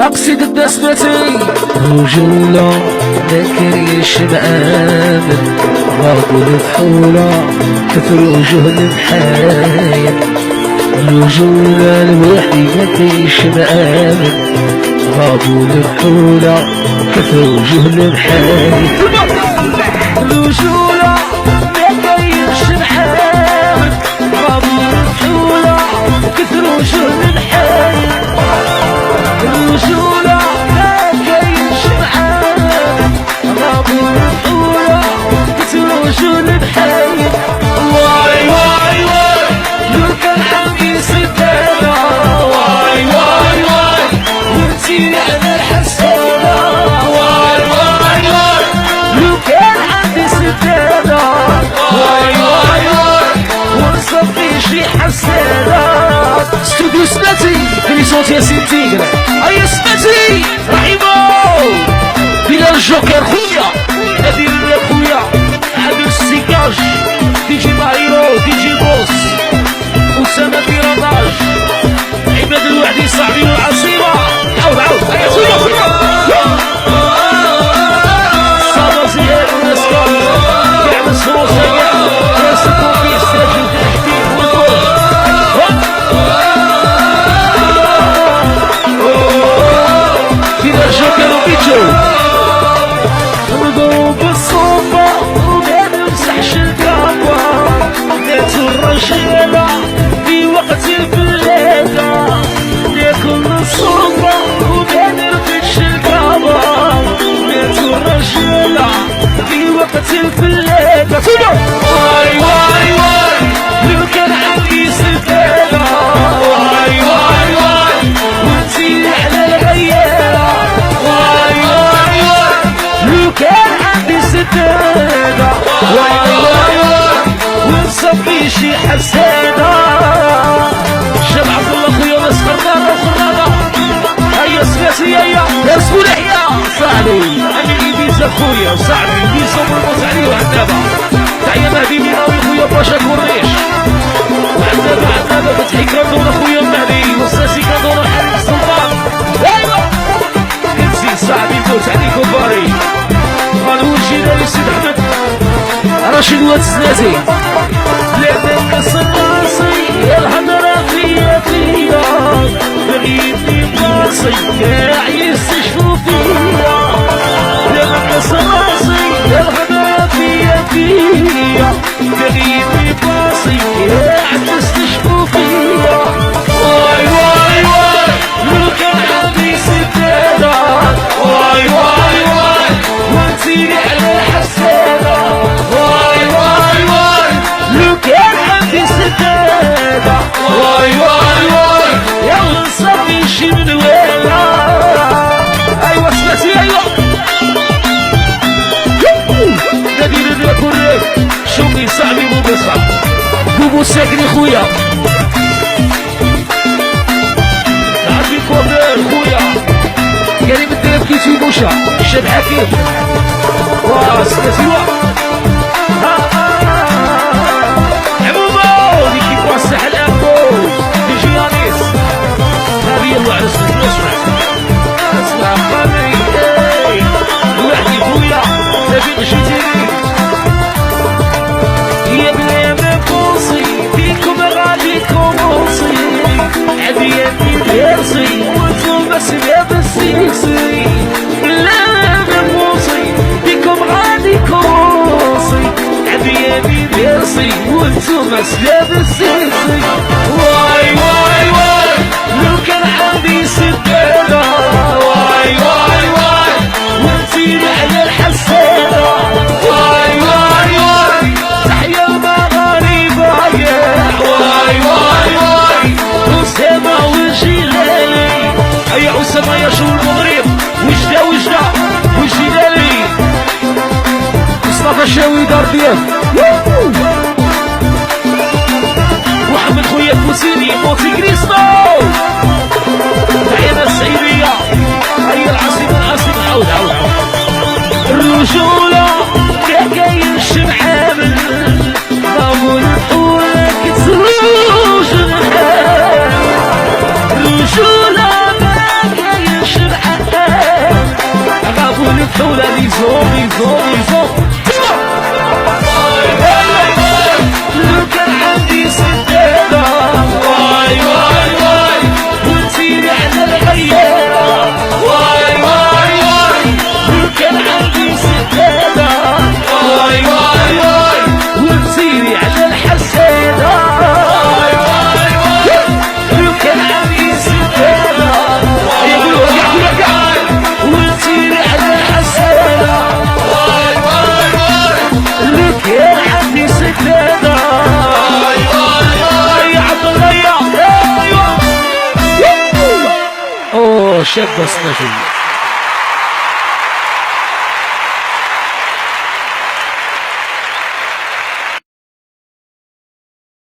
أقصد الدسمتي رجولة ذاكريش مآمن غابوا الفحولة كثر وجه المحايل الرجولة الوحيدة كيش مآمن غابوا الفحولة كثر وجه المحايل الرجولة ذاكريش مآمن غابوا الفحولة كثر وجه المحايل الرجولة ذاكريش مآمن غابوا الفحولة كثر وجه المحايل واي واي واي لو كان عندي ستانة واي واي واي وانتي على الحسانة واي واي واي لو كان عندي ستانة واي واي واي ونصفي شي حسانة استوديو سماتي اللي صوت يا ستي اي سماتي رحيمو بلا الجوكر خويا نادي يا خويا عبد السيكاج دي جي ماهيرو دي جي بوس أسامة بيراداج عباد الوحدي صاحبي والعصيرة عاود عاود هيا سولو صابا زياد ونسكر كاع مسروسة يا سكوفي الساجل الحديد والكل فينا الجوكر وبيتشو نضرب بالصوبة وما نمسحش الكعبة نات الرجالة في وقت البلادة ناكل الصوبة وما نرقدش الكعبة نات الرجالة في وقت البلادة واي واي واي لو كان عندي سدادة واي واي واي وانتي على العيالة واي واي واي لو كان عندي ستانة واي واي واي ونصفي شي حسانة شاب عبد الله خويا ناس خرنانة وخرنانة هيا سلاسي هيا يا رسول يحيى صاحبي أنا إيبيزا خويا صاحبي إيبيزا ومرموز عليه وعنابة تحية مهدي ميناوي خويا باشا كورنيش وعنابة فتحي كرندون خويا مهدي وسلاسي كرندون حريق السلطان أيوا كنسي صاحبي فوت عليك وباري قالوا الجيراني سيد أحمد رشيد واتسلازي لعبة كسر راسي الهضرة فيا بغيتني براسي كاع يستشفوا فيا لعبة كسر راسي الهضرة فيا بغيتني براسي كاع يستشفوا فيا واي واي واي لو كان عندي ستانة واي واي واي وانتي على الحسانة واي واي واي لو كان عندي ستانة واي واي واي يا نصفي شي من ويلا ايوا سلاسي ايوا نادي لنا كوريك شوفي صاحبي مو بصعب بوبو ساكني خويا عندي كورير خويا قريب الدرب كيسي بوشا شاب حكيم واه سلاسي عمومو دي كي كوا الساحل امو دي جيانيس هذه الوعرس نسمع اسمع قامي وحدي خويا تبي شتيري يا بلا مبوصي فيكم غادي كوموصي عدياتي بيرصي وانتم بس يا بسيسي بلا مبوصي فيكم غادي كوموصي عدياتي بيرصي وانتم بس يا بسيسي واي واي واي لو كان عندي ستانة واي واي واي وانتي على الحسانة واي واي واي تحيا مغاربة واي واي واي أسامة والجيلاني هيا أسامة يا شو المغرب وجدة وجدة والجيلاني مصطفى الشاوي دار دياب محمد خويا فوسيني موتي كريستو تحية السعيدية هيا العاصمة عاود عاود الرجولة كاين شمعامل ضابو الحولة كتروج الحال الرجولة ما كاين شمعامل الشاب الصنفي